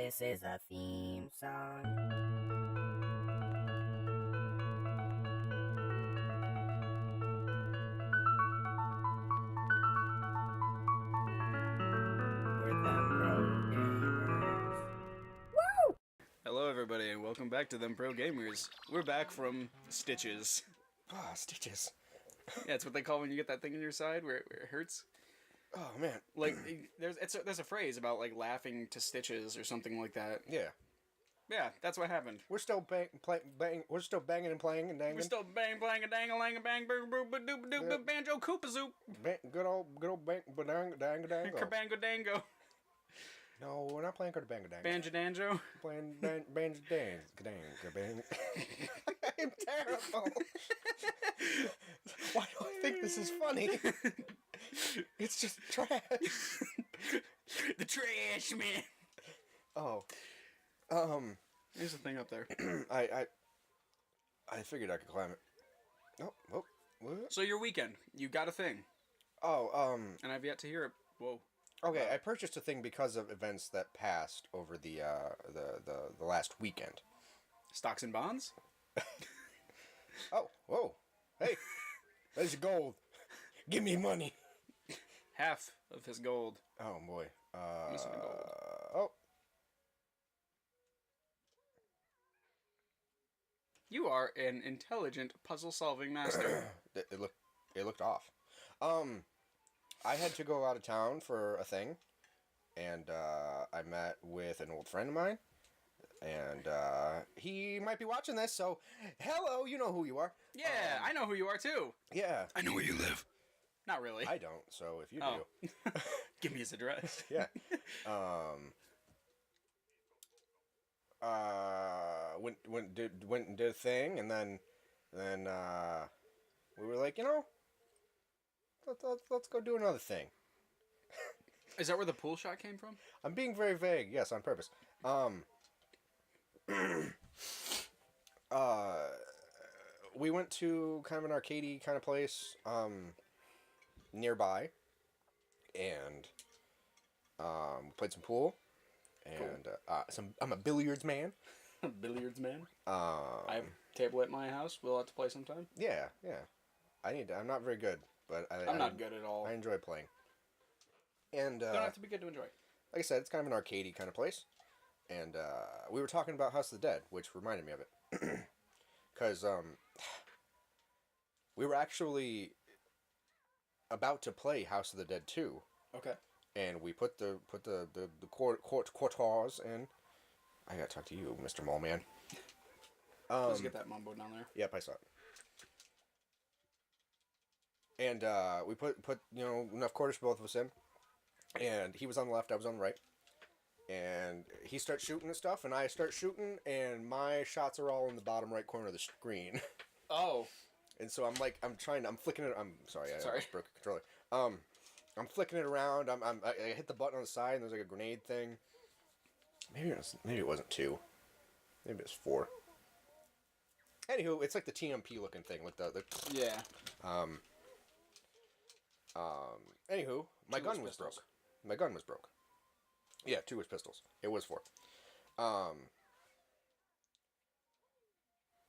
This is a theme song. We're them pro gamers. Woo! Hello, everybody, and welcome back to Them Pro Gamers. We're back from stitches. Ah, stitches. Yeah, that's what they call when you get that thing in your side where it hurts. Oh man. Like, there's a phrase about like laughing to stitches or something like that. Yeah. Yeah, that's what happened. We're still we're still banging and playing and dangling. We're still bang, blang, a dang, a lang, a bang, boo, boo, boo, doo, doo, Yeah. Banjo Kazooie. Good old bang, badang, dang, dango. Kerbango dango. No, we're not playing bang, dang. Banjo danjo. Playing banjo dang, bang. I'm terrible. Why do I think this is funny? It's just trash. The trash man. Oh. There's a thing up there. I figured I could climb it. Oh, what? So your weekend, you got a thing. Oh, And I've yet to hear it. Whoa. okay, I purchased a thing because of events that passed over the last weekend. Stocks and bonds? Oh, whoa. Hey, there's your gold. Give me money. Half of his gold. Oh, boy. Missing the gold. Oh. You are an intelligent puzzle-solving master. It looked off. I had to go out of town for a thing, and I met with an old friend of mine, and he might be watching this, so hello, you know who you are. Yeah, I know who you are too. Yeah. I know where you live. Not really. I don't, so if you Oh. do. Give me his address. Yeah. Went and did a thing, and then we were like, let's go do another thing. Is that where the pool shot came from? I'm being very vague, yes, on purpose. We went to kind of an arcadey kind of place nearby, and played some pool, and I'm a billiards man. Billiards man. I have a table at my house. We'll have to play sometime. Yeah. I'm not very good, but I'm not good at all. I enjoy playing. And Don't have to be good to enjoy. like I said, it's kind of an arcadey kind of place. And we were talking about House of the Dead, which reminded me of it. Because we were actually about to play House of the Dead 2. Okay. And we put the quarters in. I gotta talk to you, Mr. Mole Man. Let's get that mumbo down there. Yep, I saw it. And we put enough quarters for both of us in. And he was on the left, I was on the right. And he starts shooting and stuff, and I start shooting, and my shots are all in the bottom right corner of the screen. Oh. And so I'm flicking it. I'm sorry, I Sorry. broke a controller. I'm flicking it around. I hit the button on the side, and there's like a grenade thing. Maybe it wasn't 2. Maybe it was 4. Anywho, it's like the TMP looking thing with the Yeah. Anywho, my Two gun was was pistols. broke. My gun was broke. Yeah, 2 was pistols. It was 4.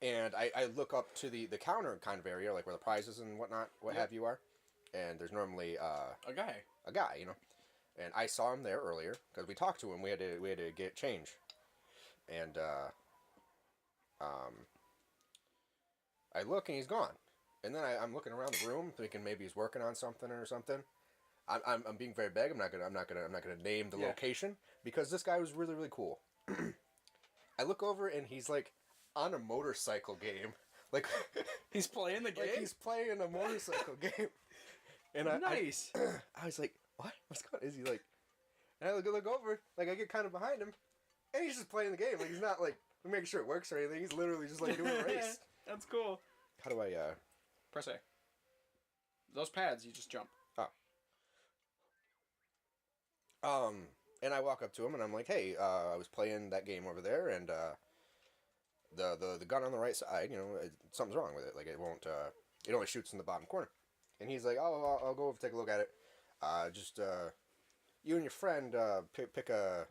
And I look up to the counter kind of area, like where the prizes and whatnot, what have you are. And there's normally A guy. a guy, And I saw him there earlier because we talked to him. We had to get change. And I look and he's gone. And then I'm looking around the room thinking maybe he's working on something or something. I'm being very vague. I'm not gonna name the location because this guy was really, really cool. I look over and he's like on a motorcycle game. Like He's playing the game? like he's playing a motorcycle game. And Nice. I was like, what? What's going on? Is he like... And I look over, like I get kind of behind him, and he's just playing the game. Like he's not like making sure it works or anything. He's literally just like doing a race. That's cool. How do I, Press A. Those pads, you just jump. And I walk up to him and I'm like, hey, I was playing that game over there, and the gun on the right side, something's wrong with it. Like it won't, it only shoots in the bottom corner. And he's like, oh, I'll go over and take a look at it. Just you and your friend pick a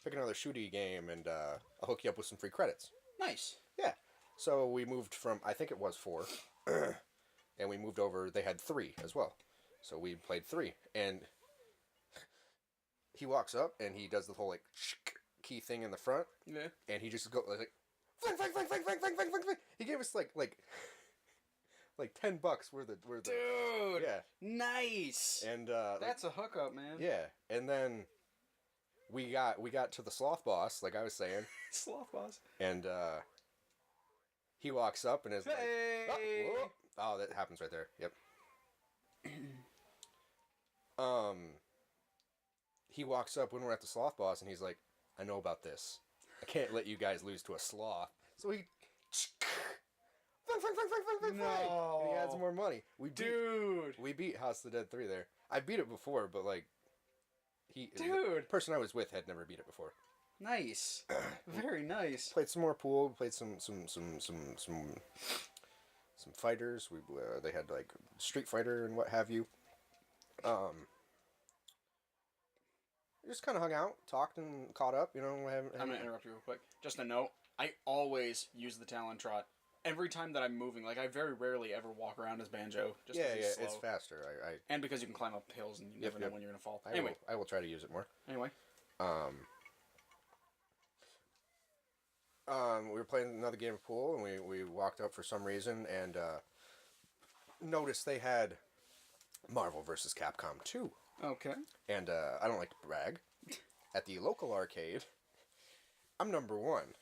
pick another shooty game, and I'll hook you up with some free credits. Nice. Yeah. So we moved from, I think it was 4, and we moved over, they had 3 as well. So we played 3, and he walks up, and he does the whole, like, key thing in the front, Yeah. and he just goes, like, fling, fling, fling, fling, fling, fling, fling, fling, fling. He gave us, like $10 worth of, Dude. yeah. Nice. And, that's a hookup, man. yeah, and then we got to the sloth boss, like I was saying, Sloth boss. and he walks up and is Hey. like, oh, that happens right there. Yep. He walks up when we're at the sloth boss, and he's like, I know about this. I can't let you guys lose to a sloth. So he, No. and he adds more money. Dude. We beat House of the Dead 3 there. I beat it before, but like, the Dude. person I was with had never beat it before. Nice. Very nice. Played some more pool. Played some fighters. They had like Street Fighter and what have you. Just kind of hung out, talked, and caught up. You know, I'm gonna interrupt you real quick. Just a note. I always use the Talon Trot. Every time that I'm moving, like I very rarely ever walk around as Banjo. Just yeah, he's slow. it's faster. And because you can climb up hills and you never know when you're gonna fall. Anyway, I will try to use it more. Anyway. We were playing another game of pool, and we walked up for some reason, and noticed they had Marvel vs. Capcom 2. Okay. And I don't like to brag. At the local arcade, I'm number 1.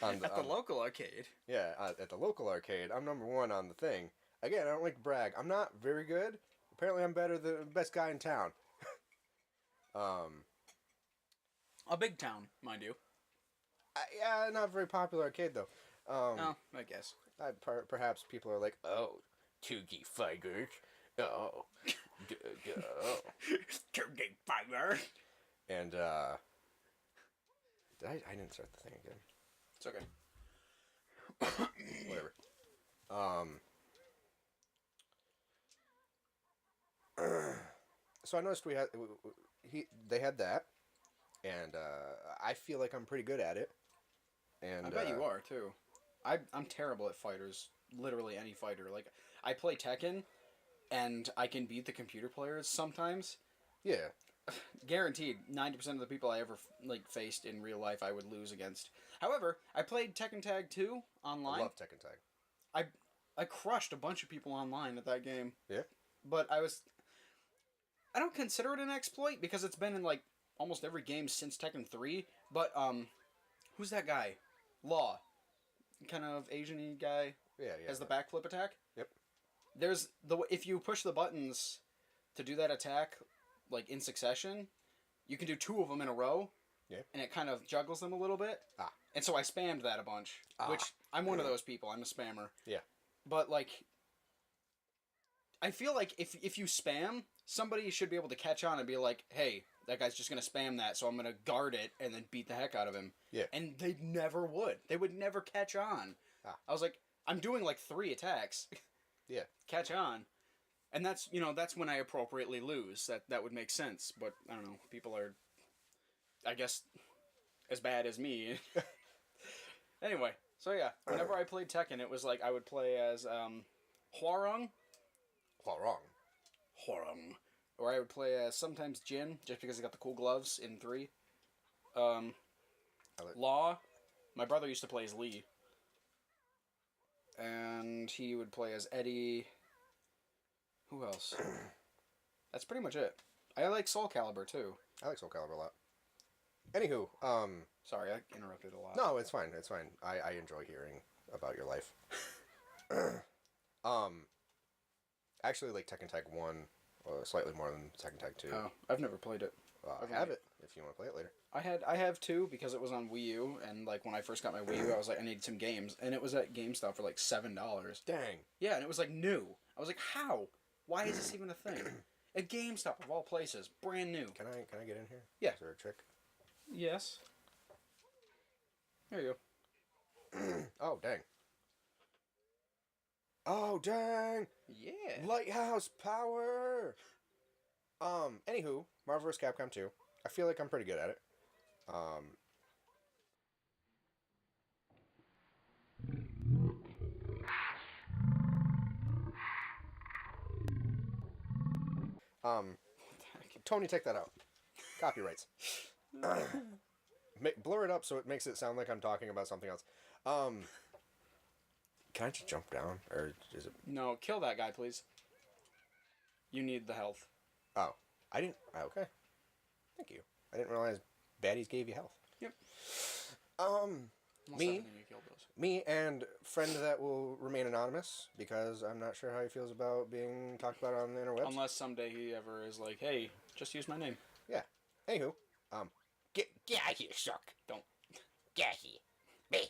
At the local arcade. Yeah, at the local arcade, I'm number 1 on the thing. Again, I don't like to brag. I'm not very good. Apparently, I'm better than the best guy in town. A big town, mind you. Yeah, not a very popular arcade, though. Oh, I guess. Perhaps people are like, oh, 2G fighters. Oh. Turkey fiber. And, I didn't start the thing again. It's okay. Whatever. So I noticed they had that, and I feel like I'm pretty good at it. And I bet you are too. I'm terrible at fighters. Literally any fighter. Like I play Tekken, and I can beat the computer players sometimes. Yeah. Guaranteed, 90% of the people I ever faced in real life, I would lose against. However, I played Tekken Tag 2 online. I love Tekken Tag. I crushed a bunch of people online at that game. Yeah. But I don't consider it an exploit because it's been in like almost every game since Tekken 3. But who's that guy? Law, kind of Asian-y guy. Yeah. Has the backflip attack. Yep. If you push the buttons to do that attack, like in succession, you can do 2 of them in a row. Yeah. And it kind of juggles them a little bit. Ah. And so I spammed that a bunch, which I'm one of those people. I'm a spammer. Yeah. But like, I feel like if you spam, somebody should be able to catch on and be like, hey, that guy's just going to spam that, so I'm going to guard it and then beat the heck out of him. Yeah. And they never would. They would never catch on. Ah. I was like, I'm doing like 3 attacks. Yeah. Catch on. And that's when I appropriately lose. That would make sense. But, I don't know, people are, I guess, as bad as me. Anyway, so yeah, whenever I played Tekken, it was like I would play as Hwarung. Or I would play as sometimes Jin, just because he got the cool gloves in 3. Law. My brother used to play as Lee. And he would play as Eddie. Who else? That's pretty much it. I like Soul Calibur too. I like Soul Calibur a lot. Anywho, Sorry, I interrupted a lot. No, it's fine. It's fine. I enjoy hearing about your life. Actually, like Tekken Tag 1, slightly more than Tekken Tag 2. Oh, I've never played it. I have it if you want to play it later. I have 2 because it was on Wii U, and like when I first got my Wii U, I was like, I need some games, and it was at GameStop for like $7. Dang. Yeah, and it was like new. I was like, how? Why is this even a thing? At GameStop of all places, brand new. Can I get in here? Yeah. Is there a trick? Yes. There you go. Oh dang. Oh dang. Yeah. Lighthouse power. Anywho, Marvel vs. Capcom 2. I feel like I'm pretty good at it. Um, Tony, take that out. Copyrights. Blur it up so it makes it sound like I'm talking about something else. Can I just jump down, or is it? No, kill that guy, please. You need the health. Oh, I didn't. Okay, thank you. I didn't realize baddies gave you health. Yep. Me, You killed those. me, and friend that will remain anonymous because I'm not sure how he feels about being talked about on the interwebs. Unless someday he ever is like, hey, just use my name. Yeah. Anywho, get out of here, shark. Don't. Get out of here. Me.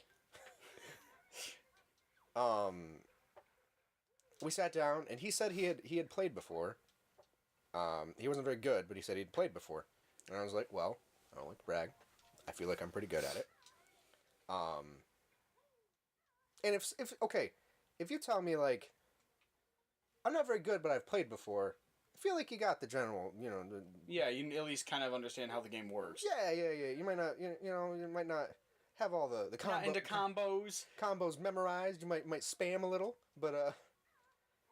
We sat down, and he said he had played before. He wasn't very good, but he said he'd played before. And I was like, well, I don't like to brag. I feel like I'm pretty good at it. And if you tell me, like, I'm not very good, but I've played before, I feel like you got the general, Yeah, you at least kind of understand how the game works. Yeah. You might not, you might not have all the Not into combos. Combos memorized. You might spam a little, but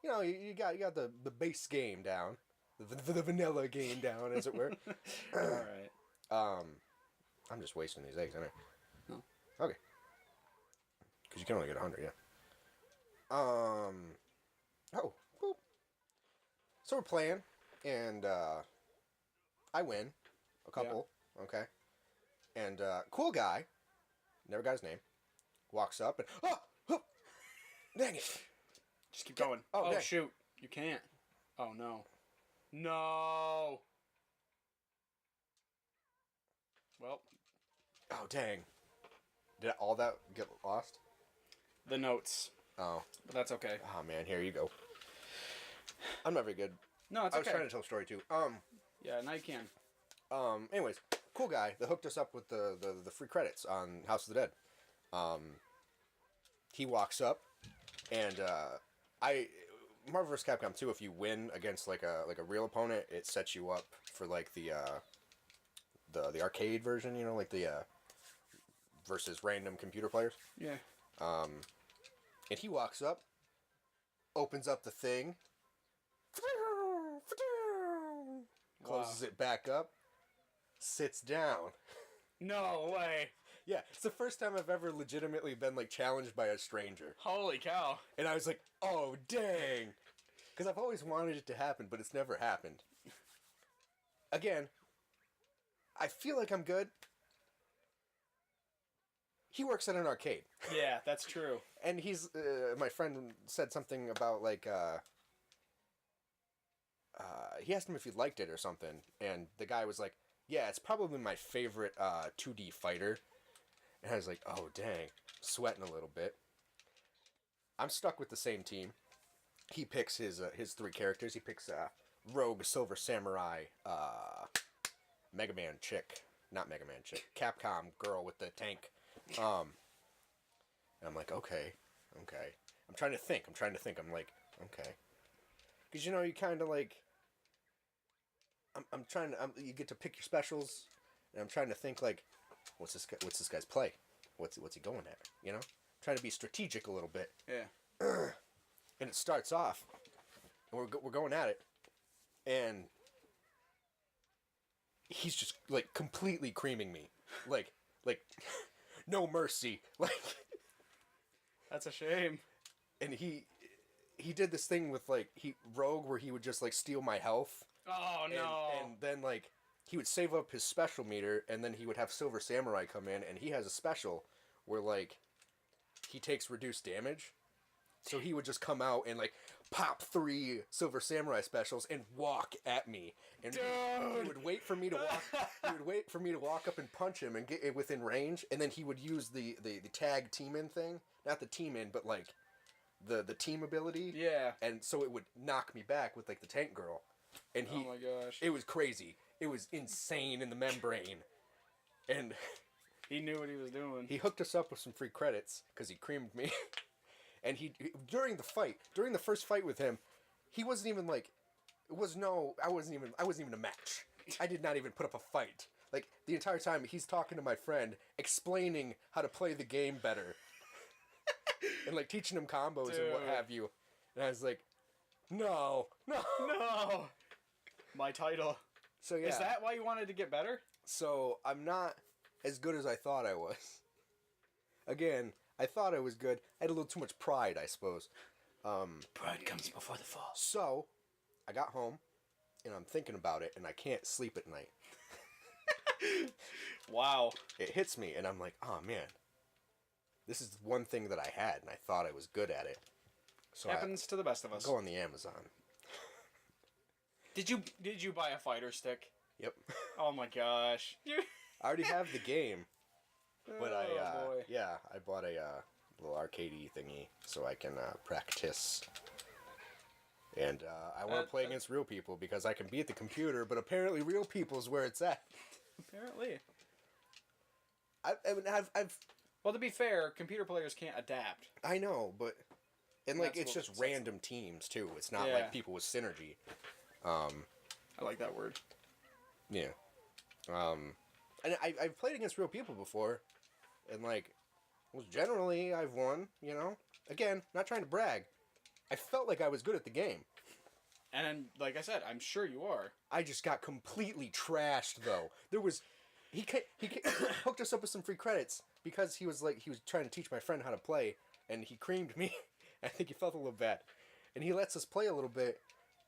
you got the base game down, the vanilla game down, as it were. All right. I'm just wasting these eggs, aren't I? No. Okay. Because you can only get 100, yeah. Oh, boop. So we're playing, and I win a couple, okay. And cool guy, never got his name, walks up and dang it! Just keep going. Oh, dang. Shoot! You can't. Oh no. No. Well. Oh dang! Did all that get lost? The notes. Oh. But that's okay. Oh man, here you go. I'm not very good. No, it's I okay. was trying to tell a story too. Yeah, now you can. Anyways, cool guy that hooked us up with the free credits on House of the Dead. He walks up, and Marvel vs. Capcom 2, if you win against like a real opponent, it sets you up for like the arcade version, like the versus random computer players. Yeah. And he walks up, opens up the thing, closes it back up, sits down. No way. Yeah, it's the first time I've ever legitimately been like challenged by a stranger. Holy cow. And I was like, oh dang. Because I've always wanted it to happen, but it's never happened. Again, I feel like I'm good. He works at an arcade. Yeah, that's true. And he's, my friend said something about like, he asked him if he liked it or something. And the guy was like, yeah, it's probably my favorite 2D fighter. And I was like, oh dang, sweating a little bit. I'm stuck with the same team. He picks his 3 characters. He picks Rogue, Silver Samurai, Mega Man chick. Not Mega Man chick. Capcom girl with the tank. And I'm like, okay. I'm trying to think. I'm like, okay. Because, you kind of like... I'm trying to... you get to pick your specials. And I'm trying to think, like, what's this guy's play? What's he going at? Trying to be strategic a little bit. Yeah. And it starts off, and we're going at it, and he's just like completely creaming me, like no mercy, like. That's a shame. And he did this thing with like Rogue where he would just like steal my health. Oh no! And then like he would save up his special meter, and then he would have Silver Samurai come in, and he has a special where like he takes reduced damage. So he would just come out and like pop 3 Silver Samurai specials and walk at me, and he would wait for me to walk. He would wait for me to walk up and punch him and get within range, and then he would use the tag team in thing, not the team in, but like the team ability. Yeah. And so it would knock me back with like the tank girl, and Oh my gosh! it was crazy. It was insane in the membrane, and he knew what he was doing. he hooked us up with some free credits because he creamed me. And during the first fight with him, he wasn't even like, I wasn't even a match. I did not even put up a fight. like the entire time he's talking to my friend, explaining how to play the game better, and like teaching him combos and what Dude. have you. And I was like, no. No. My title. So yeah. Is that why you wanted to get better? So I'm not as good as I thought I was. Again, I thought I was good. I had a little too much pride, I suppose. Pride comes before the fall. So I got home, and I'm thinking about it, and I can't sleep at night. Wow. It hits me, and I'm like, oh man, this is one thing that I had, and I thought I was good at it. So Happens to the best of I us. go on the Amazon. Did you buy a fighter stick? Yep. Oh my gosh. I already have the game, but Oh, boy. I bought a little arcadey thingy so I can practice. And I want to play against real people because I can beat the computer, but apparently real people's where it's at. Apparently. I've Well, to be fair, computer players can't adapt. I know, but and like That's it's what just sets random teams too. It's not Yeah. like people with synergy. I like that word. Yeah. And I've played against real people before, and like, well, generally I've won. You know, again, not trying to brag. I felt like I was good at the game. And like I said, I'm sure you are. I just got completely trashed though. There was, he hooked us up with some free credits because he was trying to teach my friend how to play, and he creamed me. I think he felt a little bad, and he lets us play a little bit,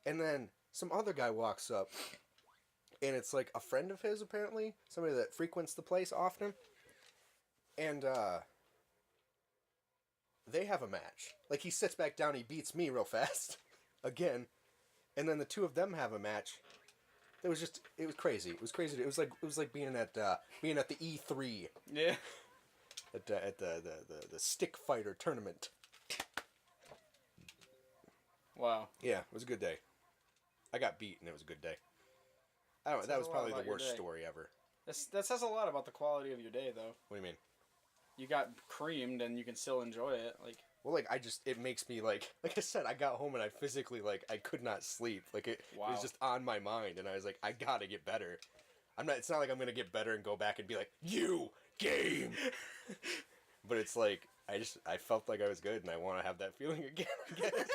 and then some other guy walks up, and it's like a friend of his apparently, somebody that frequents the place often, and they have a match. Like he sits back down, he beats me real fast, again. And then the two of them have a match. It was crazy. It was crazy. It was like being at the E3 Yeah. at the stick fighter tournament. Wow. Yeah, it was a good day. I got beat, and it was a good day. I don't know. Says That was a lot probably about the your worst day. story ever. That says a lot about the quality of your day, though. What do you mean? You got creamed, and you can still enjoy it. Like, Well, like it makes me like I said, I got home and I physically I could not sleep. Like it Wow. was just on my mind, and I was like, I gotta get better. It's not like I'm gonna get better and go back and be like, you game. But it's like I felt like I was good, and I want to have that feeling again. I guess.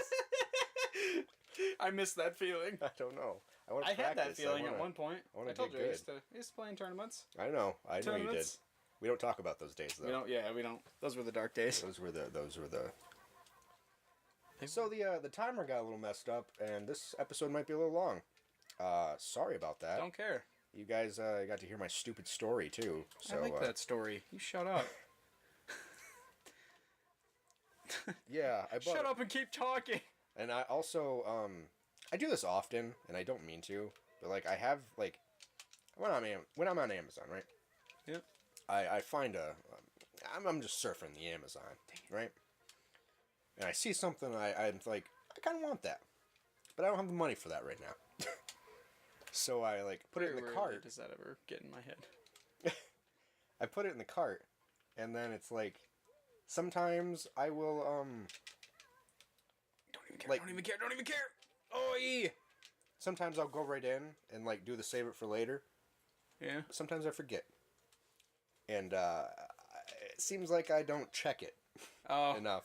I miss that feeling. I don't know. I had that feeling at one point. wanna I told get you I good. used to play in tournaments. I know you did. Tournaments. We don't talk about those days though. We don't. Yeah, we don't. Those were the dark days. Those were the. So the timer got a little messed up, and this episode might be a little long. Sorry about that. Don't care. You guys got to hear my stupid story too. So I like that story. You shut up. yeah, I bought. Shut up and keep talking. And I also I do this often, and I don't mean to, but like I have like when I'm on Amazon, right? Yep. I find I'm just surfing the Amazon, right? And I see something I'm like, I kind of want that, but I don't have the money for that right now. So I like put it in the Very cart. rarely does that ever get in my head? I put it in the cart, and then it's like sometimes I will Don't even care. Like- don't even care. Don't even care. Oh, yeah. sometimes I'll go right in and like do the save it for later. Yeah. Sometimes I forget. And it seems like I don't check it Oh. enough.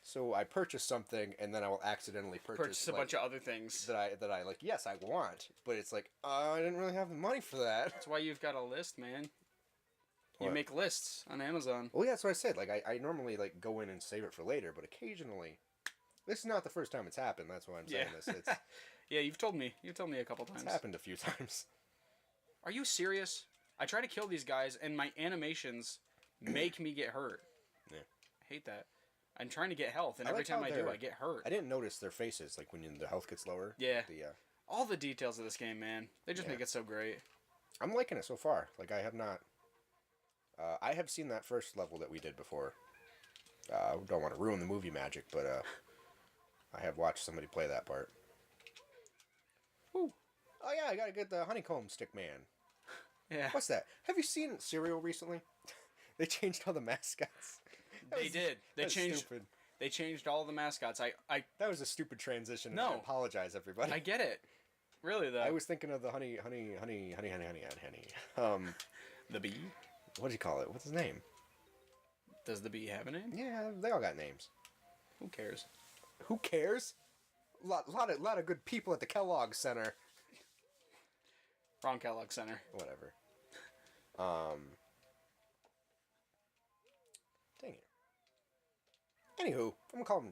So I purchase something, and then I will accidentally Purchase a like, bunch of other things. that I like. Yes, I want, but it's like I didn't really have the money for that. That's why you've got a list, man. You What? make lists on Amazon. Well, yeah, that's what I said. Like I normally like go in and save it for later, but occasionally, this is not the first time it's happened. That's why I'm saying Yeah. this. Yeah, you've told me. You've told me a couple times. It's happened a few times. Are you serious? I try to kill these guys, and my animations make me get hurt. Yeah. I hate that. I'm trying to get health, and I every like time how I do, they're- I get hurt. I didn't notice their faces like when the health gets lower. Yeah. The All the details of this game, man. They just Yeah. make it so great. I'm liking it so far. Like I have not. I have seen that first level that we did before. Don't want to ruin the movie magic, but I have watched somebody play that part. Woo. Oh yeah, I gotta get the honeycomb stick man. Yeah. What's that? Have you seen Cereal recently? They changed all the mascots. That They was- did. They that's changed. Stupid. They changed all the mascots. I That was a stupid transition. No. I apologize, everybody. get it. Really though. I was thinking of the honey. The bee. What do you call it? What's his name? Does the bee have a name? Yeah, they all got names. Who cares? Who cares? Lot of good people at the Kellogg Center. Wrong Kellogg Center. Whatever. Dang it. Anywho, I'm gonna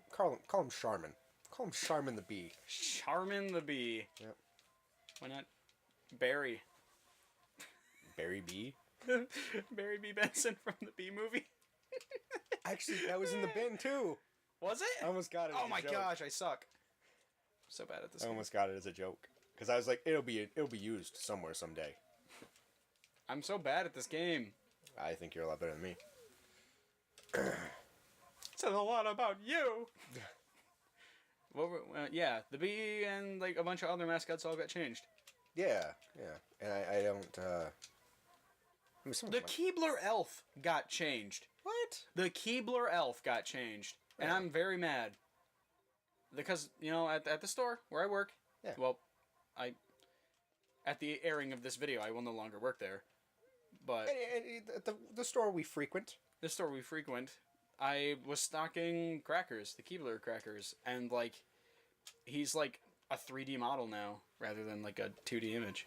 call him Charmin. Call him Charmin the Bee. Charmin the bee. Yep. Why not Barry? Barry Bee? Barry B. Benson from the Bee Movie. Actually, that was in the bin too. Was it? I almost got it. Oh as a my joke. gosh, I suck. So bad at this. I almost got it as a joke because I was like, it'll be used somewhere someday. I'm so bad at this game. I think you're a lot better than me. Says a lot about you. Yeah, the bee and like a bunch of other mascots all got changed. Yeah, and I don't. I mean, The Keebler elf got changed. What? The Keebler elf got changed, and I'm very mad because at the store where I work. Yeah. Well, at the airing of this video, I will no longer work there, but The store we frequent. the store we frequent, I was stocking crackers, the Keebler crackers, and like he's like a 3D model now rather than like a 2D image.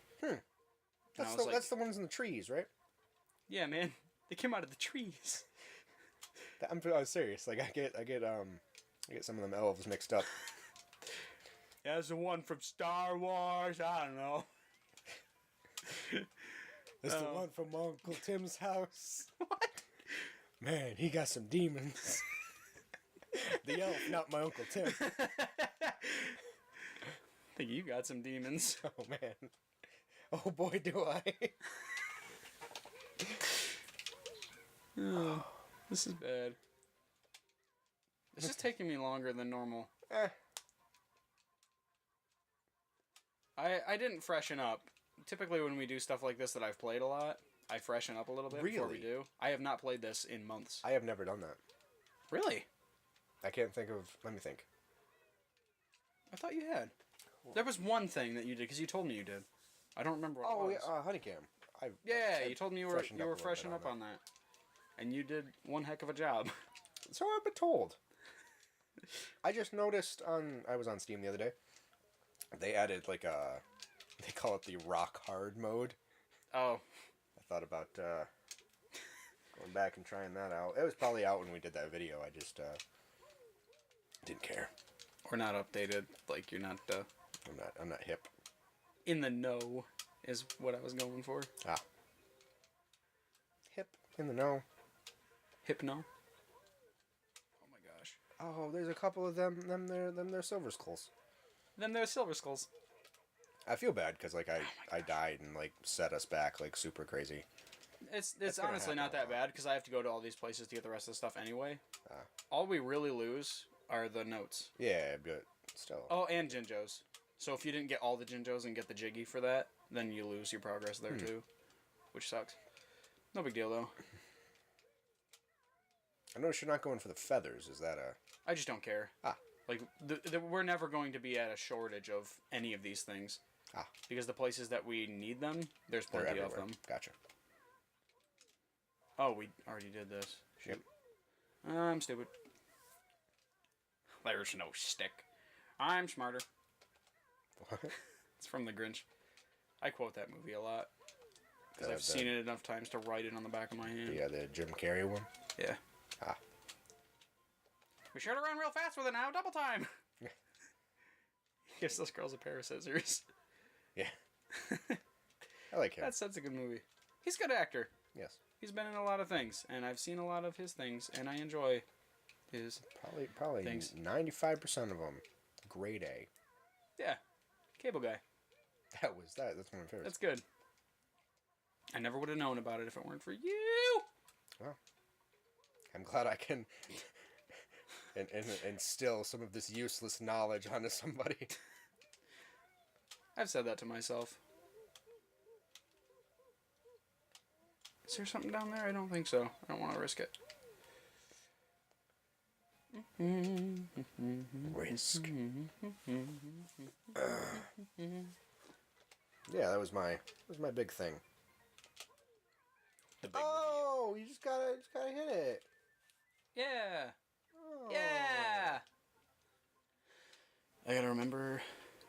That's the ones in the trees, right? Yeah, man, they came out of the trees. I'm serious. Like I get some of them elves mixed up. That's the one from Star Wars. I don't know. That's the one from Uncle Tim's house. What? Man, he got some demons. The elf, not my Uncle Tim. I think you got some demons. Oh man. Oh boy, do I. Oh, this is bad. This is taking me longer than normal. I didn't freshen up. Typically when we do stuff like this that I've played a lot, I freshen up a little bit before we Really? do. I have not played this in months. I have never done that. Really? I can't think of. Let me think. I thought you had. There was one thing that you did, because you told me you did. I don't remember what it was. Yeah, Honeycam. Yeah, you told me you were freshened up a little freshening bit up on that. And you did one heck of a job. So I've been told. I just noticed I was on Steam the other day. They added like they call it the rock hard mode. Oh. I thought about going back and trying that out. It was probably out when we did that video. I just didn't care. Or not updated. Like, you're not I'm not hip. in the know is what I was going for. Hip in the know. Hypno. Oh my gosh. Oh, there's a couple of them. They're silver skulls. Then there's Silver Skulls. I feel bad because like I died and like set us back like super crazy. It's gonna honestly happen not a that lot. bad because I have to go to all these places to get the rest of the stuff anyway. All we really lose are the notes. Yeah, but still. Oh, and Jinjos. So if you didn't get all the Jinjos and get the Jiggy for that, then you lose your progress there too, which sucks. No big deal though. I noticed you're not going for the feathers. Is that a? I just don't care. Like, we're never going to be at a shortage of any of these things. Because the places that we need them, there's plenty of them. Gotcha. Oh, we already did this. Yep. I'm stupid. There's no stick. I'm smarter. What? It's from The Grinch. I quote that movie a lot. Because I've The- seen it enough times to write it on the back of my hand. Yeah, the Jim Carrey one. Yeah. We should have run real fast with it now. Double time. He gives those girls a pair of scissors. Yeah. I like him. That's a good movie. He's a good actor. Yes. He's been in a lot of things, and I've seen a lot of his things, and I enjoy his Probably things. 95% of them, grade A. Yeah. Cable Guy. That's one of my favorites. That's good. I never would have known about it if it weren't for you. Well, I'm glad I can and instill some of this useless knowledge onto somebody. I've said that to myself. Is there something down there? I don't think so. I don't want to risk it. Risk. Yeah, that was my big thing. The big Oh, you just gotta hit it. Yeah. Oh. Yeah. I gotta remember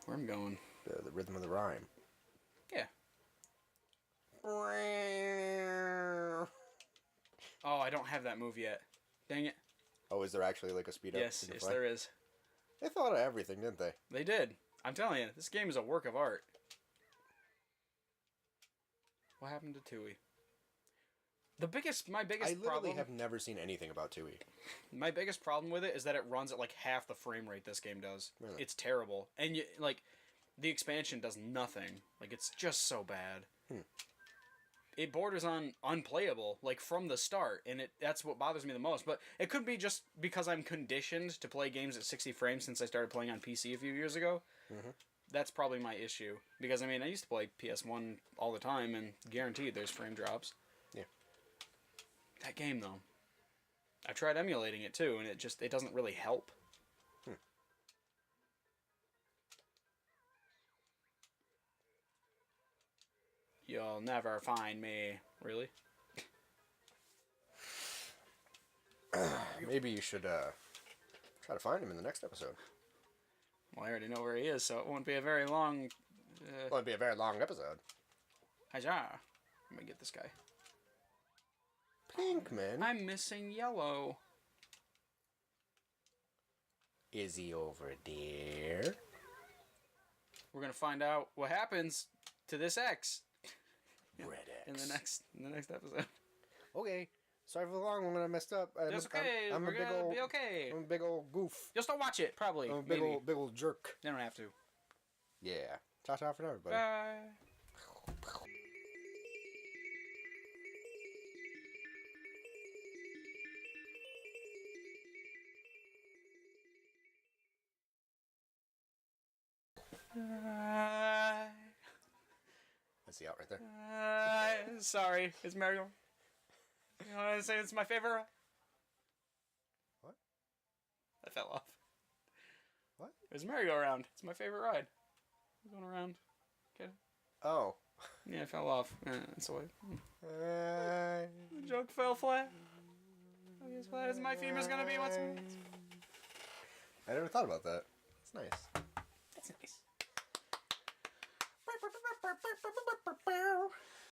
where I'm going. The rhythm of the rhyme. Yeah. Oh, I don't have that move yet. Dang it. Oh, is there actually like a speed up? Yes, there is. They thought of everything, didn't they? They did. I'm telling you, this game is a work of art. What happened to Tui? My biggest I literally problem. have never seen anything about Tui. My biggest problem with it is that it runs at like half the frame rate this game does. Really? It's terrible, and the expansion does nothing. Like it's just so bad. It borders on unplayable, like from the start, and that's what bothers me the most. But it could be just because I'm conditioned to play games at 60 frames since I started playing on PC a few years ago. Mm-hmm. That's probably my issue. Because, I mean, I used to play PS1 all the time, and guaranteed there's frame drops. Yeah. That game, though. I tried emulating it, too, and it doesn't really help. You'll never find me. Really? Maybe you should try to find him in the next episode. Well, I already know where he is, so it won't be a very long... Well, it'd be a very long episode. Hiya. Let me get this guy. Pinkman. I'm missing yellow. Is he over there? We're gonna find out what happens to this X Red X. in the next episode. Okay. Sorry for the long one when I messed up. It's okay. We're gonna be okay. I'm a big old goof. You'll still watch it, probably. I'm a maybe. big old jerk. You don't have to. Yeah. Ta-ta for now, everybody. Bye. That's the out right there. Sorry, it's Mario. You know what I say? It's my favorite. What? I fell off. What? It's merry-go-round. It's my favorite ride. Going around. Okay. Oh. Yeah, I fell off. That's why. The The joke fell flat. As flat as my femur's gonna be. What's? I never thought about that. It's nice. That's nice.